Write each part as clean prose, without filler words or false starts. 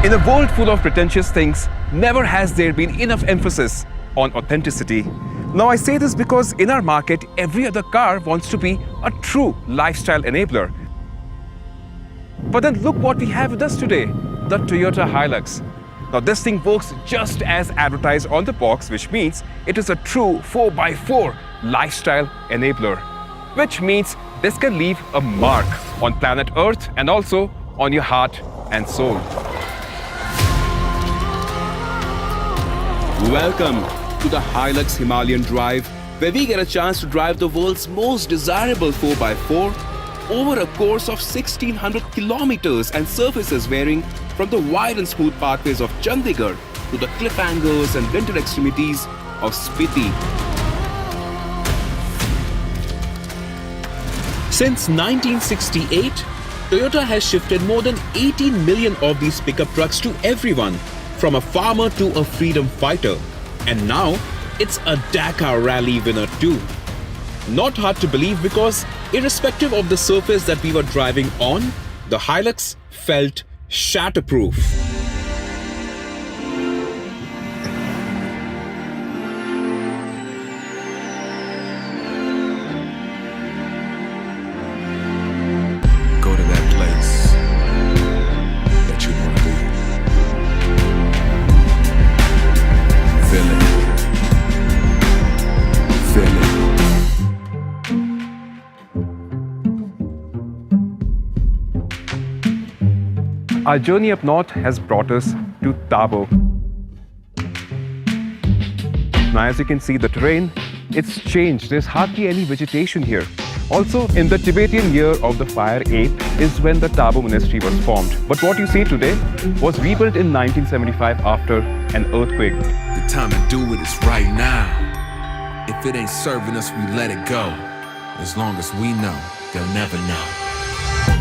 In a world full of pretentious things, never has there been enough emphasis on authenticity. Now I say this because in our market, every other car wants to be a true lifestyle enabler. But then look what we have with us today, the Toyota Hilux. Now this thing works just as advertised on the box, which means it is a true 4x4 lifestyle enabler. Which means this can leave a mark on planet Earth and also on your heart and soul. Welcome to the Hilux Himalayan Drive, where we get a chance to drive the world's most desirable 4x4 over a course of 1600 kilometers and surfaces varying from the wide and smooth pathways of Chandigarh to the cliff angles and winter extremities of Spiti. Since 1968, Toyota has shifted more than 18 million of these pickup trucks to everyone, from a farmer to a freedom fighter. And now, it's a Dakar rally winner too. Not hard to believe because, irrespective of the surface that we were driving on, the Hilux felt shatterproof. Go to that place that you want to be. Feel it. Feel it. Our journey up north has brought us to Tabo. Now as you can see the terrain, it's changed. There's hardly any vegetation here. Also, in the Tibetan year of the fire 8 is when the Tabo monastery was formed. But what you see today was rebuilt in 1975 after an earthquake. The time to do it is right now. If it ain't serving us, we let it go. As long as we know, they'll never know.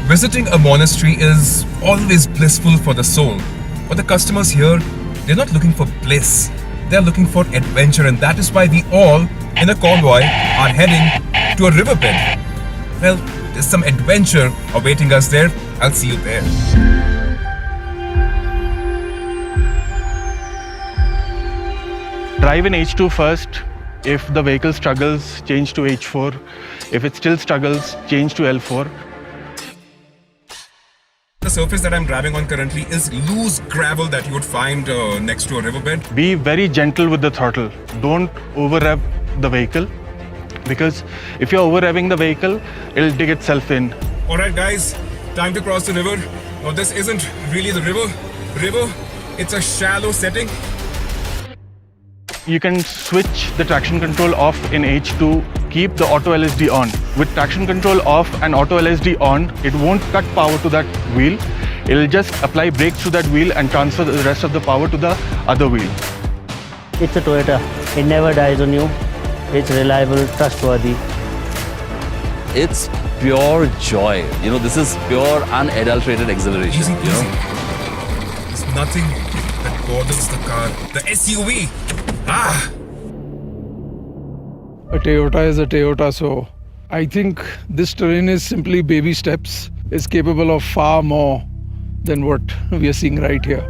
Visiting a monastery is always blissful for the soul. But the customers here, they're not looking for bliss. They're looking for adventure, and that is why we all, in a convoy, are heading to a riverbed. Well, there's some adventure awaiting us there. I'll see you there. Drive in H2 first. If the vehicle struggles, change to H4. If it still struggles, change to L4. The surface that I'm driving on currently is loose gravel that you would find next to a riverbed. Be very gentle with the throttle. Don't over-rev the vehicle, because if you're over-revving the vehicle, it'll dig itself in. Alright guys, time to cross the river. Now this isn't really the river, it's a shallow setting. You can switch the traction control off in H2, keep the auto LSD on. With traction control off and auto LSD on, it won't cut power to that wheel. It'll just apply brakes to that wheel and transfer the rest of the power to the other wheel. It's a Toyota. It never dies on you. It's reliable, trustworthy. It's pure joy. You know, this is pure unadulterated exhilaration. Easy you peasy. know? There's nothing that bothers the car. The SUV. A Toyota is a Toyota, so I think this terrain is simply baby steps. It's capable of far more than what we are seeing right here.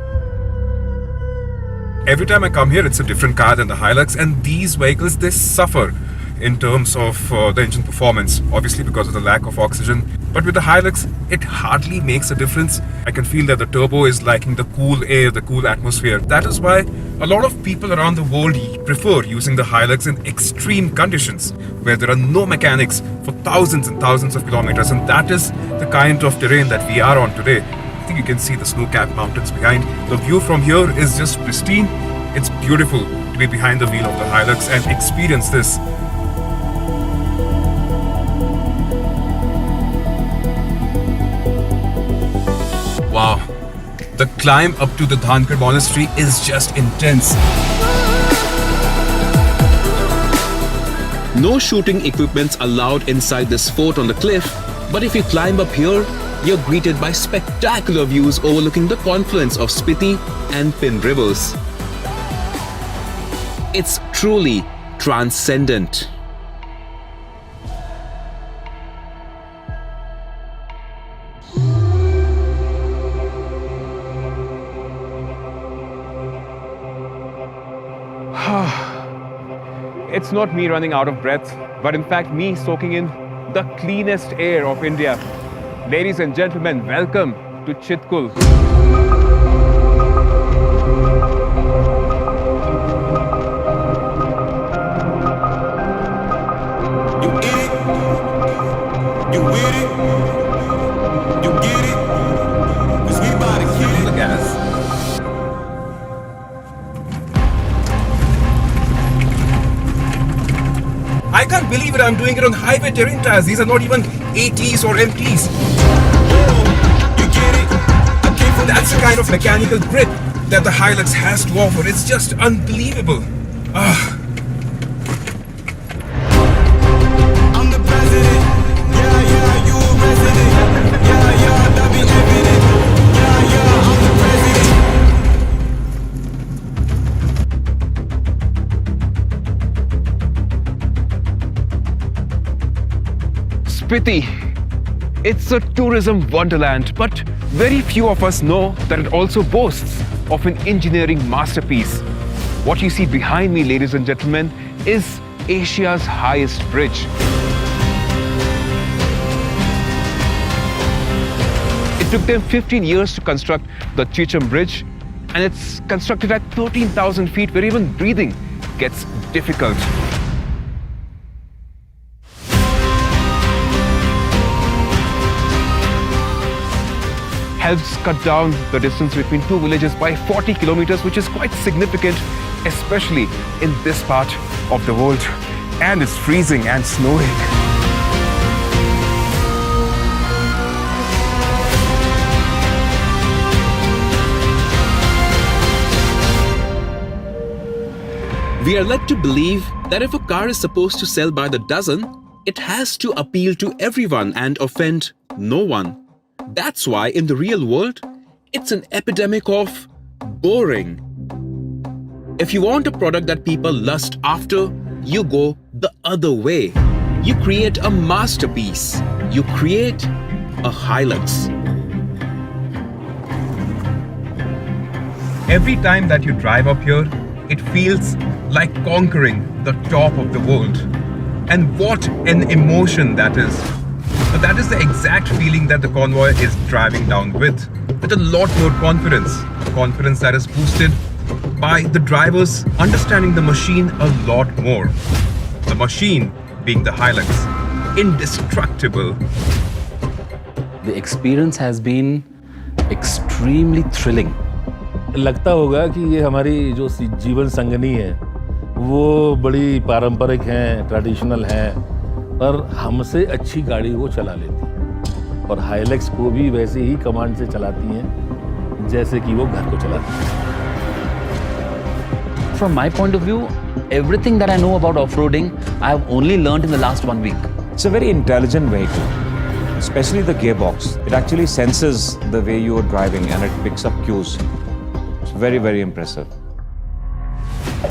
Every time I come here, it's a different car than the Hilux, and these vehicles, they suffer in terms of the engine performance, obviously because of the lack of oxygen. But with the Hilux, it hardly makes a difference. I can feel that the turbo is liking the cool air, the cool atmosphere. That is why a lot of people around the world prefer using the Hilux in extreme conditions, where there are no mechanics for thousands and thousands of kilometers. And that is the kind of terrain that we are on today. I think you can see the snow-capped mountains behind. The view from here is just pristine. It's beautiful to be behind the wheel of the Hilux and experience this. Wow, the climb up to the Dhankar monastery is just intense. No shooting equipments allowed inside this fort on the cliff, but if you climb up here, you're greeted by spectacular views overlooking the confluence of Spiti and Pin rivers. It's truly transcendent. It's not me running out of breath, but in fact me soaking in the cleanest air of India. Ladies and gentlemen, welcome to Chitkul. You get it? You with it? You get it? 'Cause we bout to get it. The gas. I can't believe it, I'm doing it on highway terrain tires. These are not even ATs or MTs. You get it? I came from That's the kind of mechanical grip that the Hilux has to offer. It's just unbelievable. I'm the president. Yeah, yeah, you a resident. Yeah, yeah, that be evident. Yeah, yeah, I'm the president. Spiti. It's a tourism wonderland, but very few of us know that it also boasts of an engineering masterpiece. What you see behind me, ladies and gentlemen, is Asia's highest bridge. It took them 15 years to construct the Chicham Bridge, and it's constructed at 13,000 feet, where even breathing gets difficult. Helps cut down the distance between two villages by 40 kilometers, which is quite significant, especially in this part of the world. And it's freezing and snowing. We are led to believe that if a car is supposed to sell by the dozen, it has to appeal to everyone and offend no one. That's why in the real world, it's an epidemic of boring. If you want a product that people lust after, you go the other way. You create a masterpiece. You create a Hilux. Every time that you drive up here, it feels like conquering the top of the world. And what an emotion that is. But that is the exact feeling that the convoy is driving down with a lot more confidence. Confidence that is boosted by the drivers understanding the machine a lot more. The machine being the Hilux, indestructible. The experience has been extremely thrilling. लगता होगा कि ये हमारी जो जीवन संगनी है वो बड़ी पारंपरिक हैं, ट्रेडिशनल हैं, पर हमसे अच्छी गाड़ी वो चला लेती हैं और हाइलक्स को भी वैसे ही कमांड से चलाती हैं जैसे कि वो घर को चलाती हैं. From my point of view, everything that I know about off-roading, I have only learned in the last 1 week. It's a very intelligent vehicle, especially the gearbox. It actually senses the way you are driving and it picks up cues. It's very, very impressive.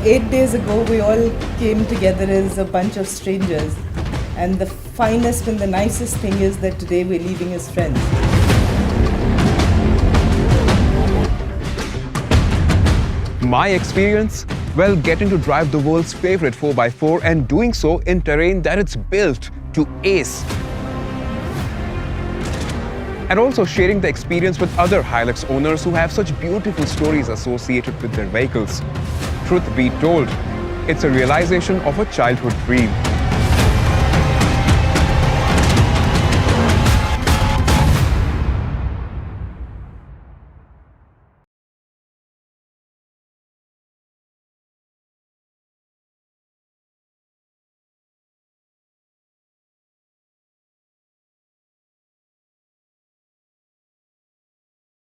8 days ago, we all came together as a bunch of strangers. And the finest and the nicest thing is that today we're leaving as friends. My experience? Well, getting to drive the world's favorite 4x4 and doing so in terrain that it's built to ace. And also sharing the experience with other Hilux owners who have such beautiful stories associated with their vehicles. Truth be told, it's a realization of a childhood dream.